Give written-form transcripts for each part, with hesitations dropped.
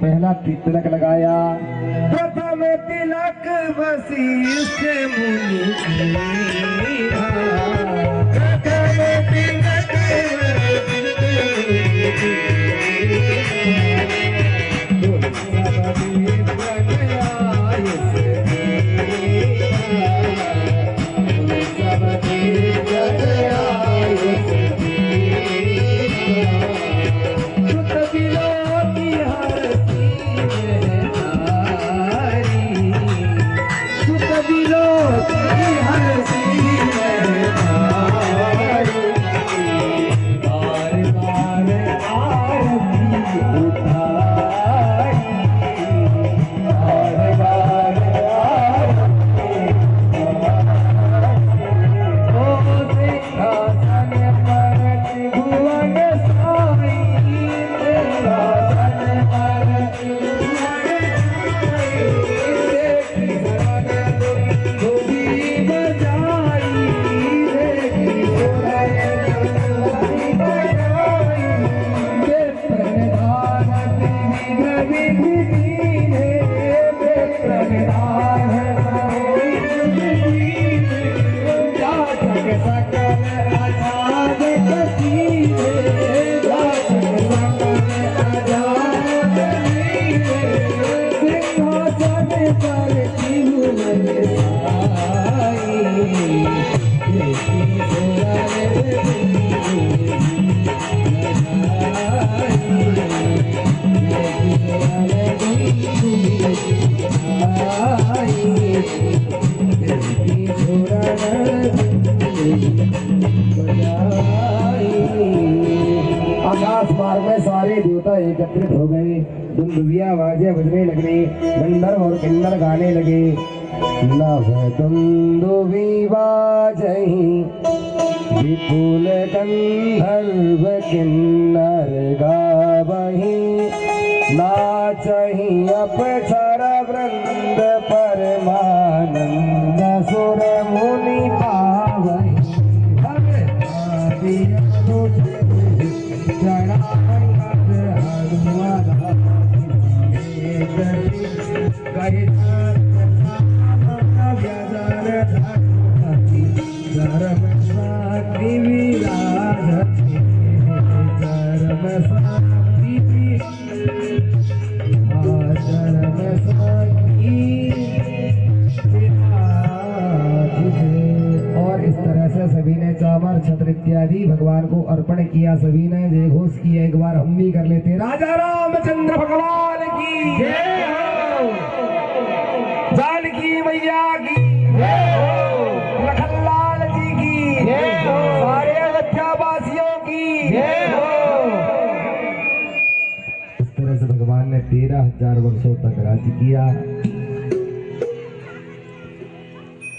पहला तिलक लगाया, प्रथम तिलक वशिष्ठ मुनि प्रथम तिलक आकाश मार्ग में सारे देवता एकत्रित हो गए। दुंदुभिया आवाजें बजने लगी, गंधर्व और किन्नर गाने लगे। नभ दुंदुभि बाजहि विपुल गंधर्व किन्नर गावहि, नाचहि अप्सर वृंद परमानंद सुर मुनि पावहि। और इस तरह से सभी ने चावल छत्र इत्यादि भगवान को अर्पण किया। सभी ने जय घोष किया। एक बार हम भी कर लेते। राजा रामचंद्र भगवान की जय हो, जानकी मैया की जय हो, लखनलाल जी की जय हो, सारे अयोध्या वासियों की जय हो। इस तरह से भगवान ने 13,000 वर्षों तक राज्य किया।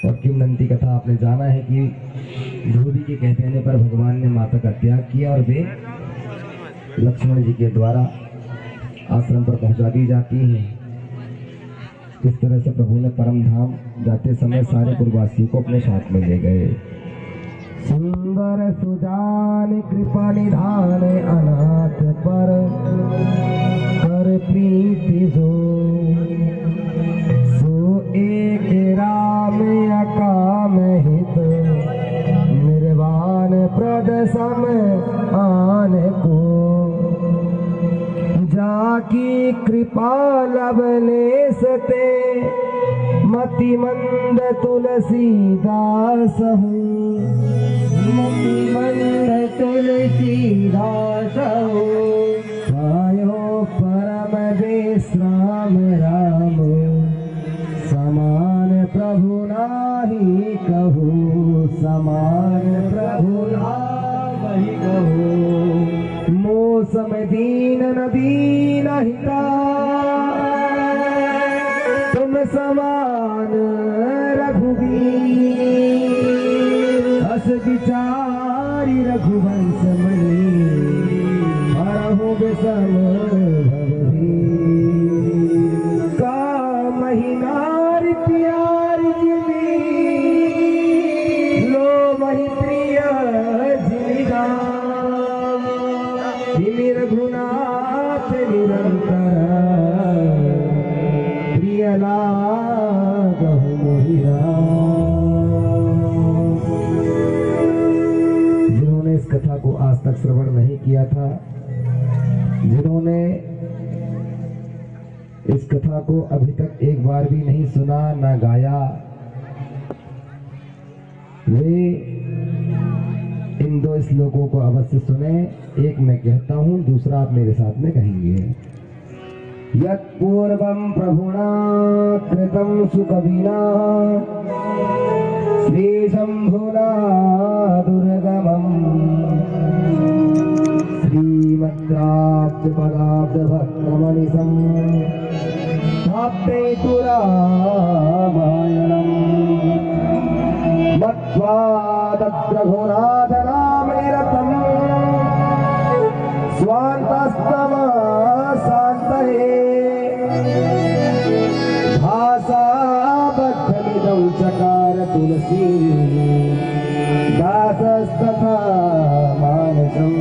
और किंवदंती कथा आपने जाना है कि ध्रुवी के कहने पर भगवान ने माता का त्याग किया और वे लक्ष्मण जी के द्वारा आश्रम पर पहुंचा दी जाती हैं। इस तरह से प्रभु ने परम धाम जाते समय सारे पूर्ववासियों को अपने साथ में ले गए। सुंदर सुजान कृपा निधान अनाथ पर कर प्रीति सो एक राम अकाम हित निर्वाण प्रद सम आन को जाकी कृपा लवने सते मति मंद तुलसीदास हूँ मति मंद तुलसीदास हूँ पायो परम विश्राम राम समान प्रभु नाही कहूँ समान प्रभु नाही कहूँ मौसम दीन नदीन हिता तुम समान रघुवीर अस विचारी रघुवंश मणि हरहु विषम भवभीर का महीनार प्यार जिमी लो वही प्रिय जिमिदा जिमि रघुनाथ निरंतर प्रिय लागहु मोहि जिन्होंने इस कथा को आज तक श्रवण नहीं किया था, जिन्होंने इस कथा को अभी तक एक बार भी नहीं सुना ना गाया, वे इन दो श्लोकों को अवश्य सुने। एक मैं कहता हूं, दूसरा आप मेरे साथ में कहेंगे। यत्पूर्वं प्रभुना कृतं सुकविना श्रीशंभुना दुर्गमम् श्रीमद्राब्जपदाब्जभक्तमनिशम् प्राप्तैतु रामायणम् मत्वा तद्रघुनाथनामनिरतम् स्वान्तस्तमा शान्तये भाषाबद्धमिदं चकार तुलसी दासस्तथा मानसम्।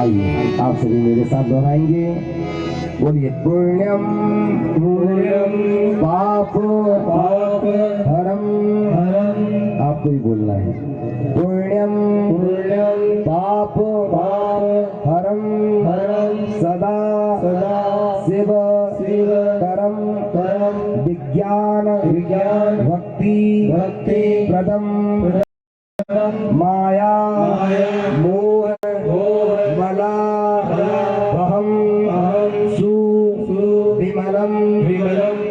आइए आप सभी मेरे साथ दोहराएंगे। बोलिए पुण्यम पुण्यम पाप पाप हरम हरम। आपको ही बोलना है। पुण्यम पुण्यम पाप पाप हरम हरम सदा सदा शिव शिव करम करम विज्ञान विज्ञान भक्ति भक्ति प्रदम माया मोह बला अहम सु विमलम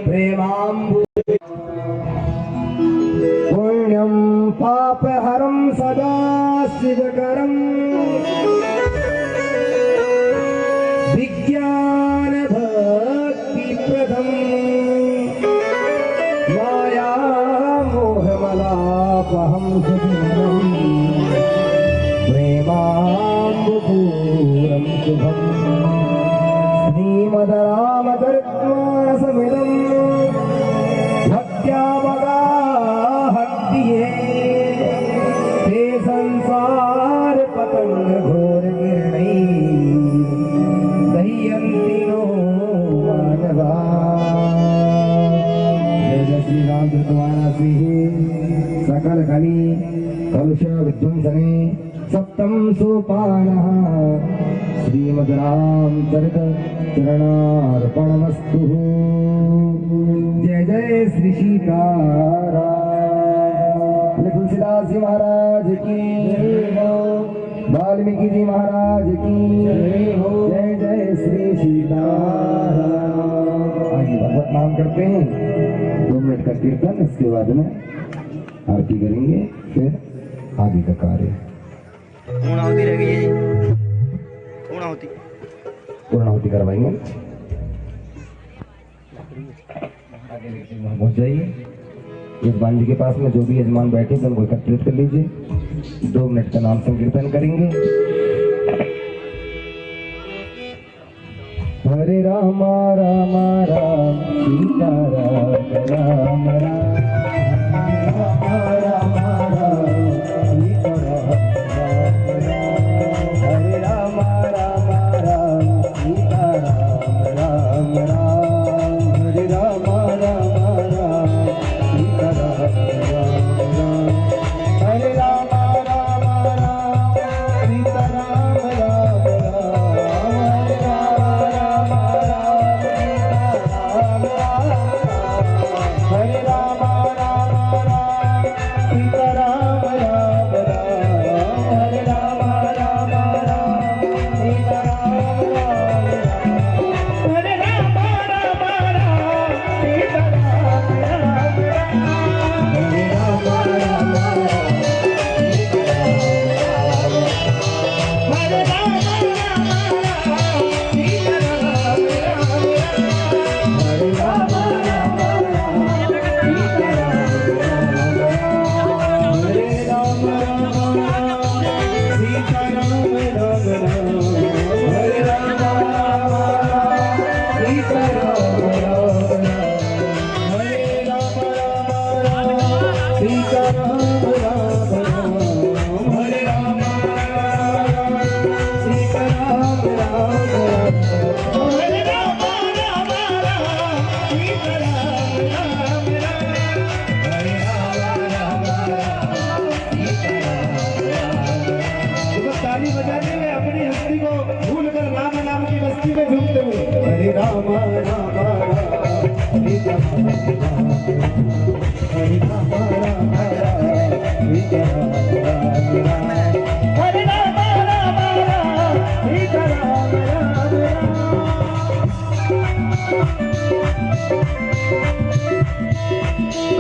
प्रेमाम्बु पुण्यम पाप हरम सदा शिवकरम विज्ञान भक्ति प्रदम माया मोह मलापहम प्रेमाम्बुपूरं शुभम् श्रीमद् रामचरितमानसमिदं भक्त्या वगाहत्ये ते संसार पतंग घोर गिरणैः दह्यन्ति नो मानवा। जय जय श्री राम चरितमानसी सकल कली कलुष विध्वंसने सप्तम सोपानः श्रीमद् रामचरित चरणार्पणमस्तु। जय जय श्री सीताराम। तुलसीदास जी महाराज की जय हो, वाल्मीकि जी महाराज की जय हो। जय जय श्री सीताराम। आइए भगवत नाम करते हैं, 2 मिनट का कीर्तन, इसके बाद में आरती करेंगे, फिर आगे का कार्य। पूर्णाहुति रह गई है जी, पूर्णाहुति करवाएंगे। आगे पहुंच जाइए। यजमान जी के पास में जो भी यजमान बैठे थे उनको एकत्रित कर लीजिए। 2 मिनट का नाम संकीर्तन करेंगे। हरे राम राम राम सीता राम राम राम सीता हरे राम राम राम सीता राम हरे राम राम राम सीता हरे राम राम राम सीता राम हरे राम राम राम हरे राम राम राम सीता राम राम राम हरे राम राम राम सीता राम राम हरे राम राम राम सीता राम राम हरे राम राम हरे राम ताली बजाने में अपनी हस्ती को भूलकर राम नाम की बस्ती में झूमते हुए हरे राम राम राम सीता राम हरे राम राम राम सीता राम हरे राम राम राम सीता राम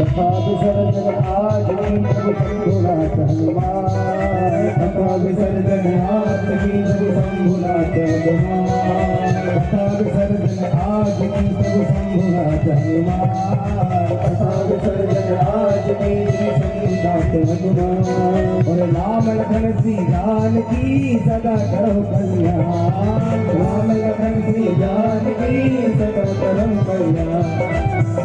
कथा विसर्जन आज प्रभु शंभुनाथ हनुमान कथा विसर्जन आज की प्रभु शंभुनाथ हनुमान कथा विसर्जन आज की प्रभु शंभुनाथ हनुमान कथा विसर्जन आज की शंभुनाथ हनुमान और राम लखन श्री जानकी सदा करो कल्याण राम लखन श्री जानकी सदा करो कल्याण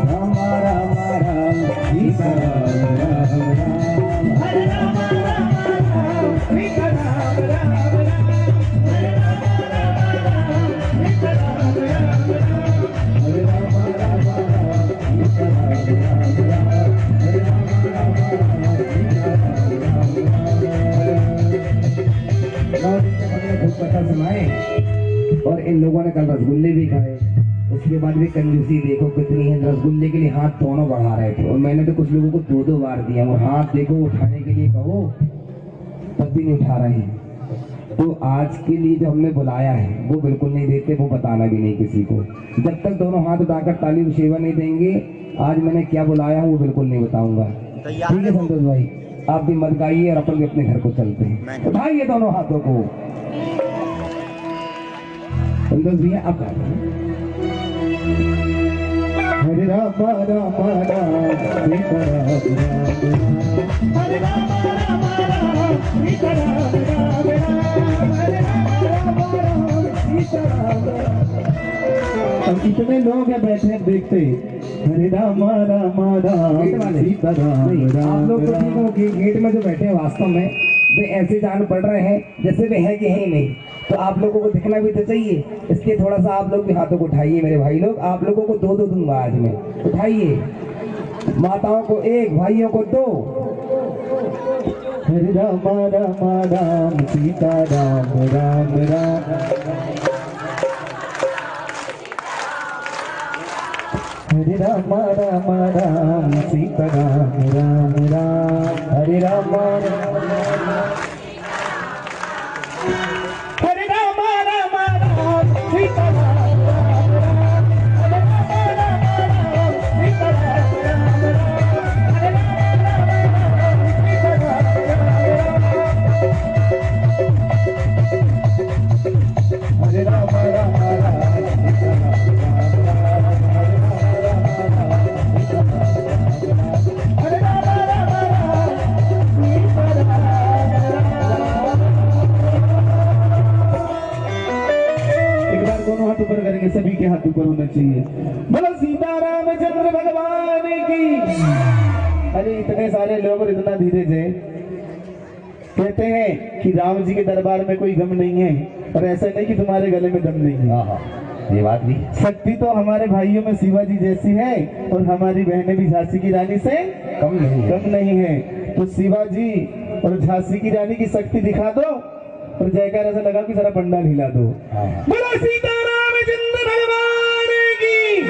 राम राम राम सीता राम राम राम हरे राम राम राम सीता राम राम राम हरे राम राम राम सीता राम राम राम हरे राम राम राम सीता राम राम राम हरे राम राम राम सीता राम खूब कथा सुनाए और इन लोगों ने कल रसगुल्ले भी खाए। उसके बाद भी कंजूसी देखो कितनी है, रसगुल्ले के लिए हाथ दोनों बढ़ा रहे थे और मैंने तो कुछ लोगों को दो दो बार दिया और हाथ देखो उठाने के लिए कहो तब भी नहीं उठा रहे हैं। तो आज के लिए जो हमने बुलाया है वो बिल्कुल नहीं देते, वो बताना भी नहीं किसी को। जब तक दोनों हाथ उठाकर ताली सेवा नहीं देंगे आज मैंने क्या बुलाया हूँ वो बिल्कुल नहीं बताऊंगा। ठीक है संतोष भाई, आप भी मत गाइए और अपन भी अपने घर को चलते हैं। उठाइए दोनों हाथों को। संतोष भैया आप हरे राम राम राम सीता राम हरे राम राम राम सीता राम हरे राम राम सीता राम। अब इतने लोग हैं बैठे देखते हरे राम राम सीता राम। आप लोग तो ठीक हो कि गेट में जो बैठे हैं वास्तव में वे ऐसे जान पड़ रहे हैं जैसे वे हैं कि है ही नहीं। तो आप लोगों को दिखना भी तो चाहिए, इसलिए थोड़ा सा आप लोग भी हाथों को उठाइए मेरे भाई लोग। आप लोगों को दो दो दूंगा आज में, उठाइए। माताओं को एक, भाइयों को दो। हरे राम राम राम सीता राम राम राम हरे राम राम राम सीता राम राम राम हरे राम हरे राम राम राम सीता राम राम राम हरे राम राम राम सीता राम राम राम हरे राम राम राम सीता राम राम हरे राम राम राम सीता राम राम हरे राम राम राम सीता राम अरे इतने सारे लोग और इतना धीरे से कहते हैं कि राम जी के दरबार में कोई गम नहीं है, और ऐसा नहीं कि तुम्हारे गले में दम नहीं है। हाँ, ये बात भी। शक्ति तो हमारे भाइयों में शिवाजी जैसी है, और हमारी बहनें भी झांसी की रानी से कम नहीं है। कम नहीं है। तो शिवाजी और झांसी की रानी की शक्ति दिखा दो, और जयकार ऐसा लगा कि सारा पंडाल हिला दो। हाँ। बोलो सीतारामचंद्र भगवान की।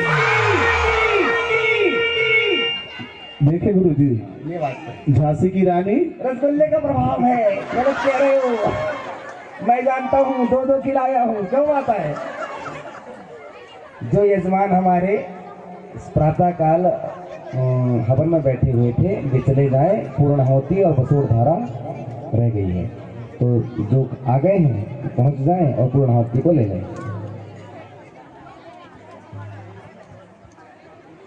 देखे गुरु जी, ये बात झांसी की रानी रसगुल्ले का प्रभाव है, गलत कह रहे हो। मैं जानता हूँ, दो खिलाया हूँ, क्यों आता है। जो यजमान हमारे प्रातः काल हवन में बैठे हुए थे, वे चले जाए, पूर्णाहुति और बसूर धारा रह गई है, तो जो आ गए हैं पहुंच जाएं और पूर्णाहुति को ले लें।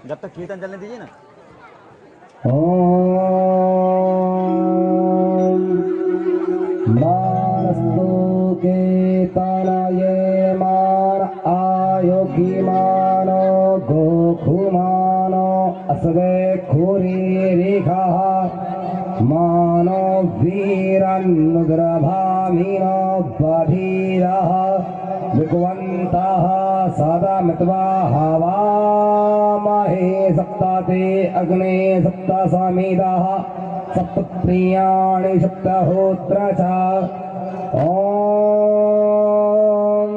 जब तक कीर्तन चलने दीजिए ना। ओम मानस्तु के तनये मान आयोगी मानो गोखु मानो असवे खुरी रेखा मानो वीरन्नुग्रभामिनो बधीरः विकुवन्तः सदा मित्वा हवामहे सप्ताते अग्ने सप्त समिदः सप्त प्रियाणि सप्तहोत्र च। ओम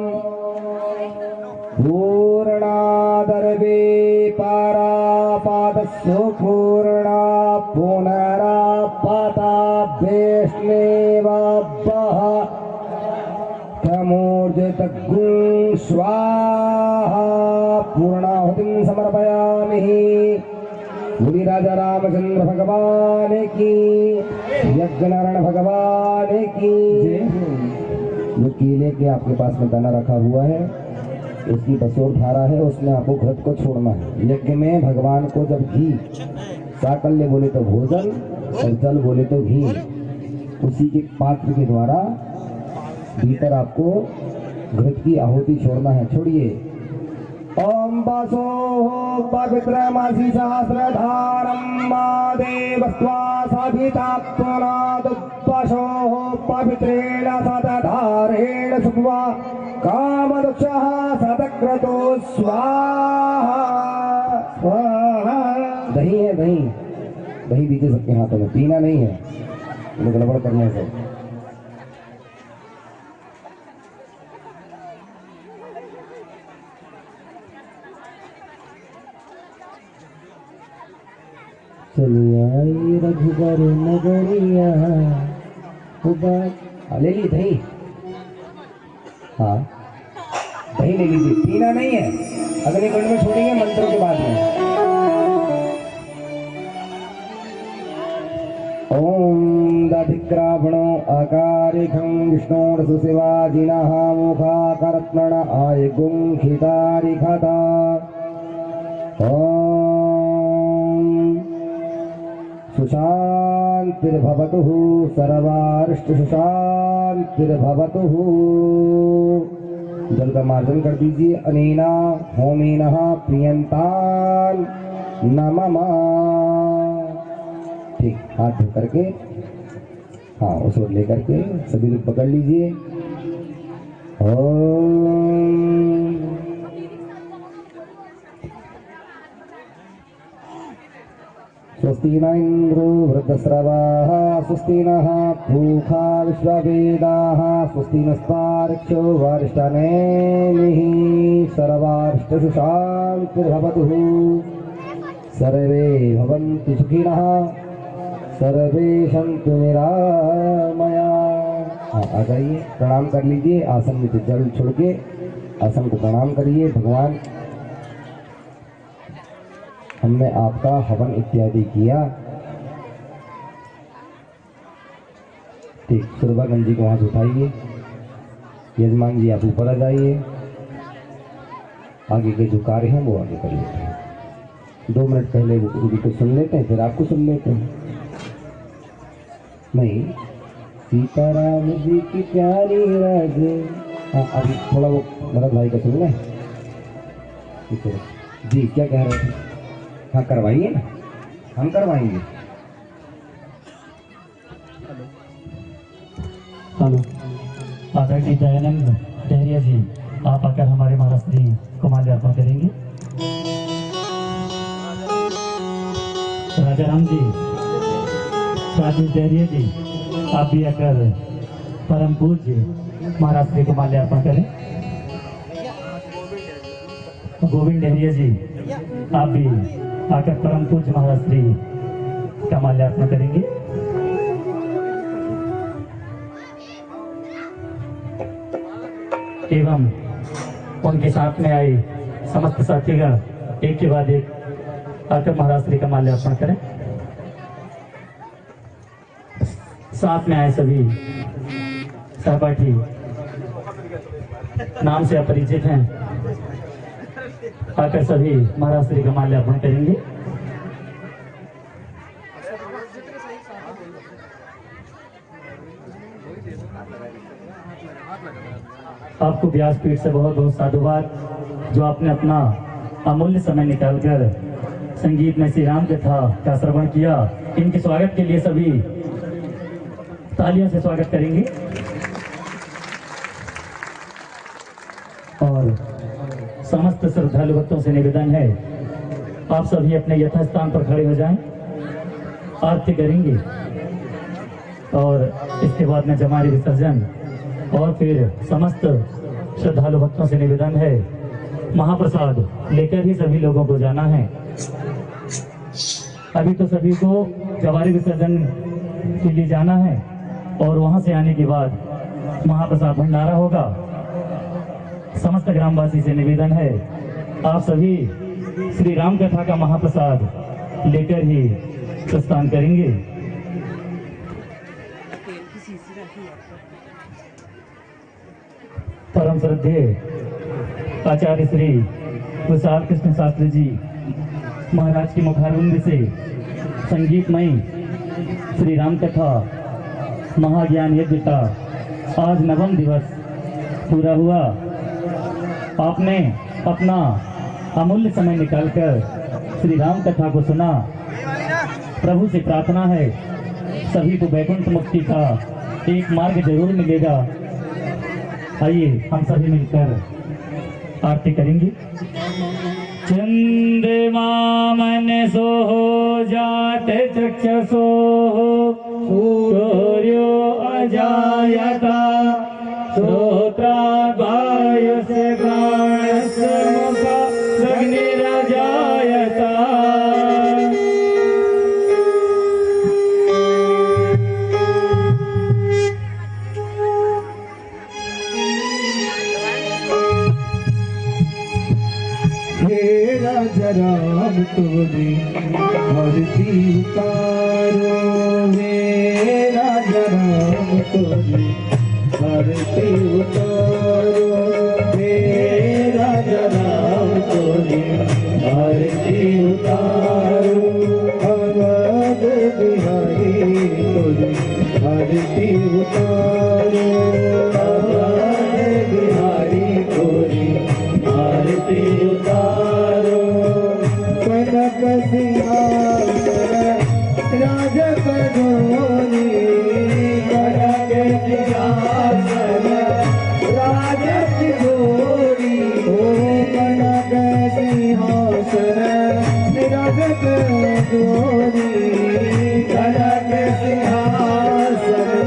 पूर्णादर्वे परापादस्सु पूर्णा पुनरापाता वैष्णवः तमूर्जितगुं स्वाहा पूर्णाहुतिं समर्पयामि। बोली राजा रामचंद्र भगवान की, यज्ञनारायण भगवान की। जो केले के आपके पास में दाना रखा हुआ है, उसकी बसोर धारा है, उसमें आपको घृत को छोड़ना है। यज्ञ में भगवान को जब घी, साकल्य बोले तो भोजन और जल बोले तो घी, उसी के पात्र के द्वारा भीतर आपको घृत की आहुति छोड़ना है। छोड़िए। ओम बसो पवित्रमसि सहस्रधारं मा देवस्त्वा सभिता पुनादुपशो पवित्रेण सतधारेण सुप्वा कामदक्षः सतक्रतो स्वाहा स्वाहा। दही है, दही दही दीजिए सबके हाथों में, पीना नहीं है, गड़बड़ करने से। चलिए आई रघुबर नगरिया, ले ली दही। हाँ, दही ले लीजिए, पीना नहीं है, अगले कुंड में छोड़ेंगे मंत्रों के बाद में। ओम दधिग्रावणो अकारिखं विष्णोर्सु शिवाजिनः मुखाकरत्नण आय गुंखितारिखता। सुशांतिर्भवतु सर्वारिष्ट सुशांतिर्भवतु। जल का मार्जन कर दीजिए। अनेना होमेनः प्रियंतान नमः। ठीक, हाथ धो करके, हाँ उस ओर लेकर के सभी लोग पकड़ लीजिए। ओम स्वस्ति न इंद्रो वृद्धस्रवाः स्वस्ति नः पूषा विश्ववेदाः स्वस्ति नस्तार्क्ष्यो वरिष्ठनेमिः सर्वारिष्टसु शान्तिर्भवतु। सर्वे भवन्तु सुखिनः सर्वे सन्तु निरामया। आ जाइए, प्रणाम कर लीजिए। आसन में जल छोड़ के आसन को प्रणाम करिए। भगवान, हमने आपका हवन इत्यादि किया। ठीक, सुरभागंज जी को हाथ उठाइए। यजमान जी आप ऊपर आ जाइए। आगे के जो कार्य हैं वो आगे करिए। 2 मिनट पहले वो उनको सुन लेते हैं, फिर आपको सुन लेते हैं। नहीं, सीताराम जी की प्यारी राजे। हाँ, अभी थोड़ा वो भरत भाई का सुन लें। जी क्या कह रहे थे? हाँ करवाइए ना, हम करवाएंगे। हेलो आदरणीय दयानंद डहरिया जी, आप आकर हमारे महाराष्ट्री को माल्यार्पण करेंगे। राजा राम जी, राजेश डहरिया जी, आप भी आकर परम पूज्य महाराष्ट्री को माल्यार्पण करें। गोविंद डहरिया जी, आप भी आकर परम पूज्य महाराष्ट्री का माल्यार्पण करेंगे। एवं उनके साथ में आए समस्त साथीगण एक के बाद एक आकर महाराज श्री का माल्यार्पण करें। साथ में आए सभी सहपाठी नाम से अपरिचित हैं, आकर सभी महाराज श्री का माल्यार्पण करेंगे। आपको व्यासपीठ से बहुत बहुत साधुवाद, जो आपने अपना अमूल्य समय निकालकर संगीत में श्री राम कथा का श्रवण किया। इनके स्वागत के लिए सभी तालियों से स्वागत करेंगे और समस्त श्रद्धालु भक्तों से निवेदन है, आप सभी अपने यथास्थान पर खड़े हो जाएं, आरती करेंगे और इसके बाद में जमारे विसर्जन और फिर समस्त श्रद्धालु भक्तों से निवेदन है, महाप्रसाद लेकर ही सभी लोगों को जाना है। अभी तो सभी को जवारी विसर्जन के लिए जाना है और वहां से आने के बाद महाप्रसाद भंडारा होगा। समस्त ग्रामवासी से निवेदन है, आप सभी श्री राम कथा का महाप्रसाद लेकर ही प्रस्थान करेंगे। परम श्रद्धेय आचार्य श्री विशाल कृष्ण शास्त्री जी महाराज की मुखारविंद से संगीतमयी श्री राम कथा महाज्ञान यज्ञ का आज 9वां दिवस पूरा हुआ। आपने अपना अमूल्य समय निकालकर श्री राम कथा को सुना। प्रभु से प्रार्थना है, सभी को वैकुंठ मुक्ति का एक मार्ग जरूर मिलेगा। आइए हम सभी मिलकर आरती करेंगे। चंद्रमा मन सो जात चक्षसो सूर्यो अजायता श्रोत्रावायुस्य प्राणस्य मुखा अग्निरजायता। राम तोरे आरती उतारो, हे राजा राम तोरे आरती उतारो, हे राजा राम तोरे आरती उतारो। अवध बिहारी तोरे आरती उतारो, अवध बिहारी तोरे आरती उतारो। कनक सिंहासन राज करोनी, कनक सिंहासन राज किशोरी, ओ कनक सिंहासन राज करोनी, कनक सिंहासन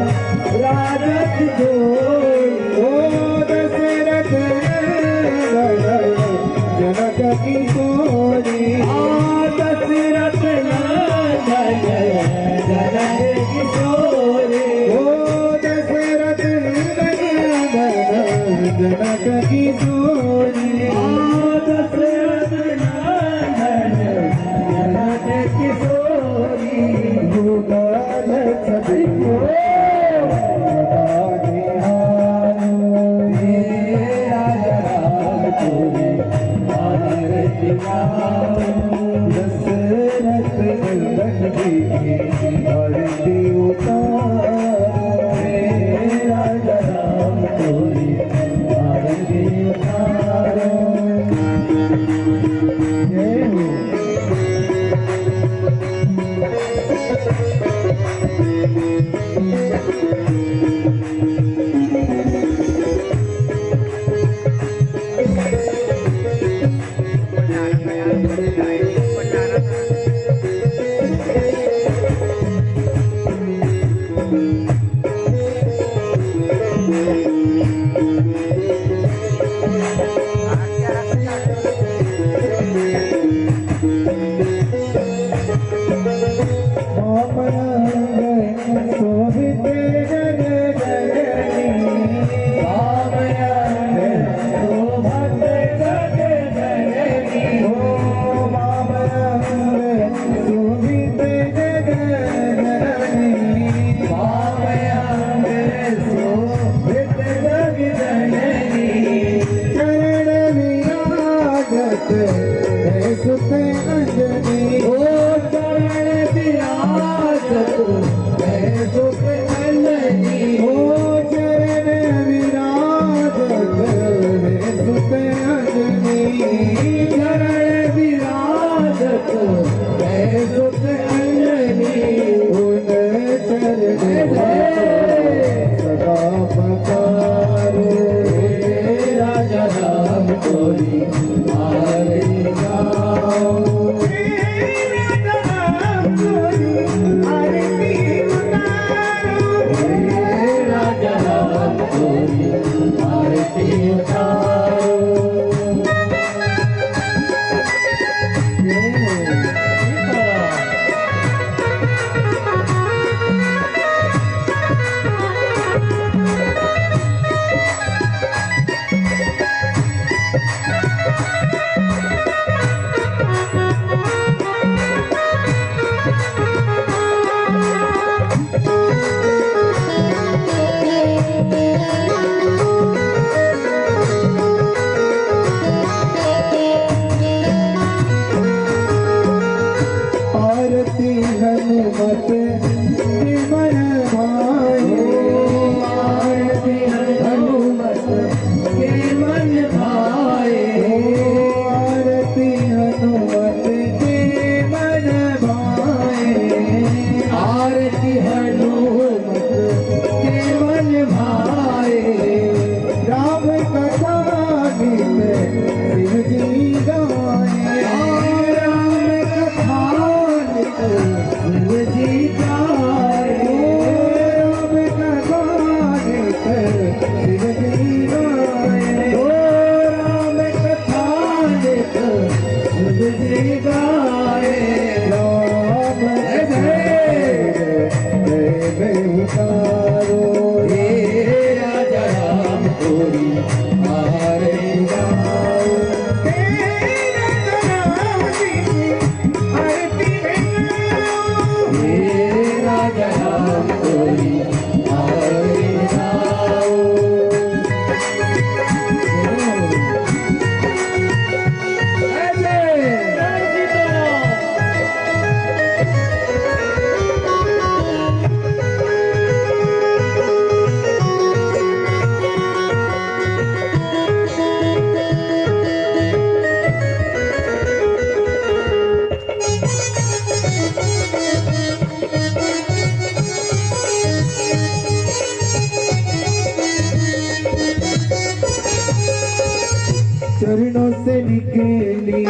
राज किशोरी। ओ दशरथ जनक किशोरी, दशरथ नंदन जनक किशोरी, ओ दशरथ नंदन जनक किशोरी, दशरथ नंदन जनक किशोरी। भूगोल छदियो दशरथ नंदन जी आरती उतारो, हे राजा राम तोरे आरती उतारो। जय हो। चरणों से निकली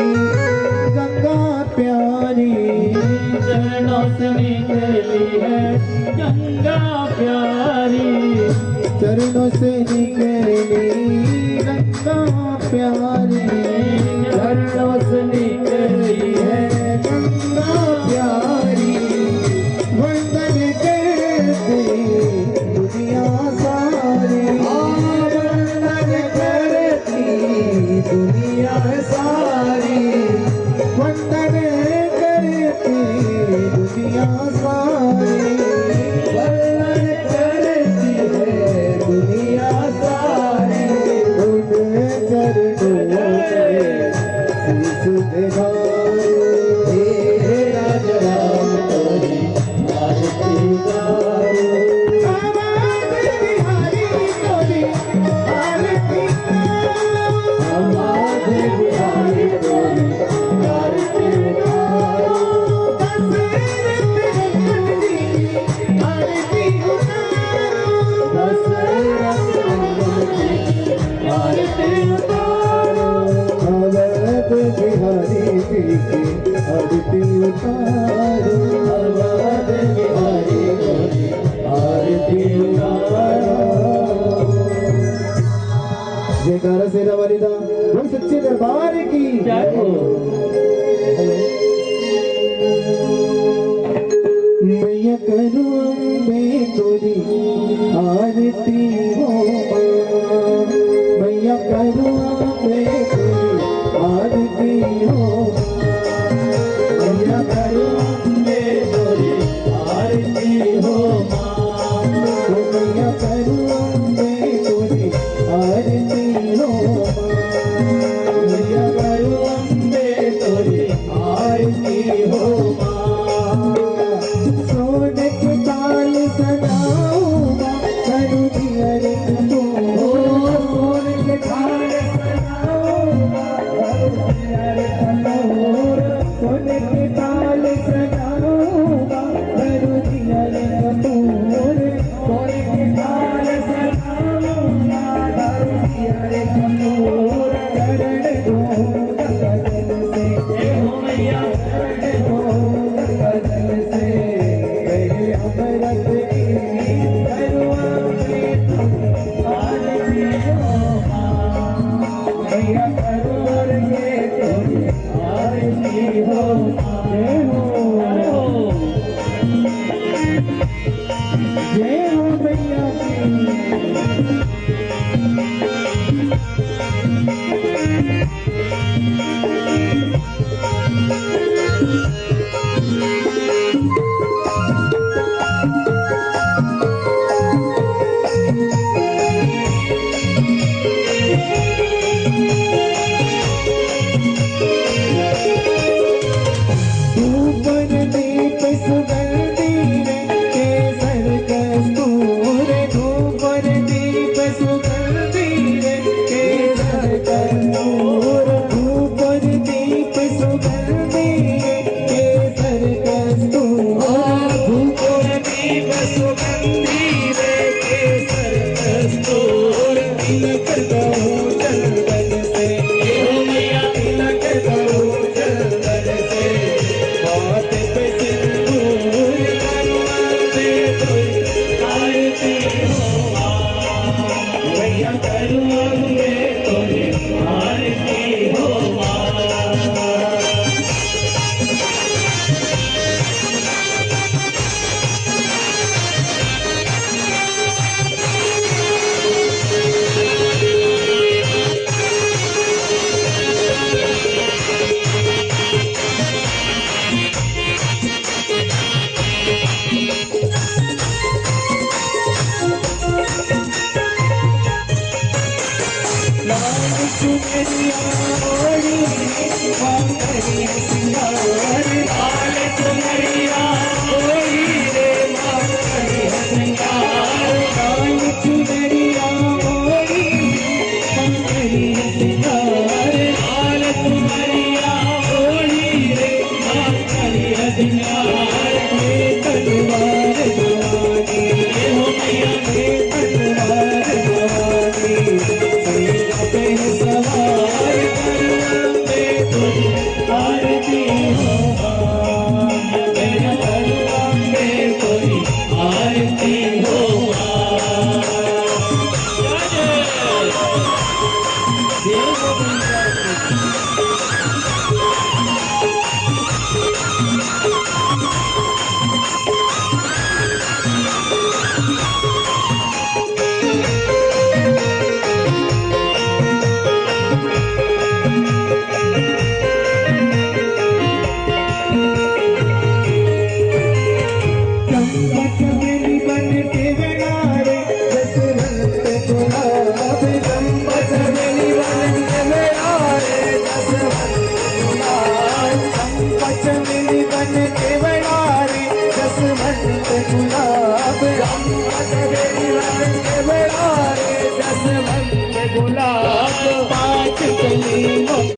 गंगा प्यारी, चरणों से निकली है गंगा प्यारी, चरणों से निकली गंगा प्यारी, चरणों से निकली है गंगा प्यारी। वंदन करते दुनिया सारी, वंदन करती दुनिया सारी, वंदन करती दुनिया सारी, वंदन करती है दुनिया सारी। उन चरणों में शीश दिखाओ, हे राजा राम तोरी आरती गाओ, आवाज बिहारी तोरी आरती गाओ, आवाज बिहारी तोरी आरती गाओ। दशरथ नंदन जी आरती उतारो, दशरथ नंदन जी आरती उतारो, अवध बिहारी जी की आरती उतारो, अवध बिहारी जी आरती उतारो। जयकारा शेरा वाली दा बोल सच्चे दरबार की जय हो। मैं करूं अम्बे तोरी आरती हो मां, मैं करूं अम्बे तोरी आरती हो, मैं करूं अम्बे तोरी आरती हो मां, मैं करूं अम्बे तोरी आरती हो मां, मैं करूं अम्बे तोरी आरती हो मां। जय हो मैया की। ऊपर दीप सुगंधी केसर कस्तूर, ऊपर दीप सुगंधी केसर कस्तूर, ऊपर दीप सुगंधी केसर कस्तूर, ऊपर दीप सुगंधी केसर कस्तूर, तिलक दो चंदन से, ओ मैया तिलक दो चंदन से, बात पे सिंदूर करवा दे तो आरती हो मैया, करवा दे तो आरती हो। लाल चुनरिया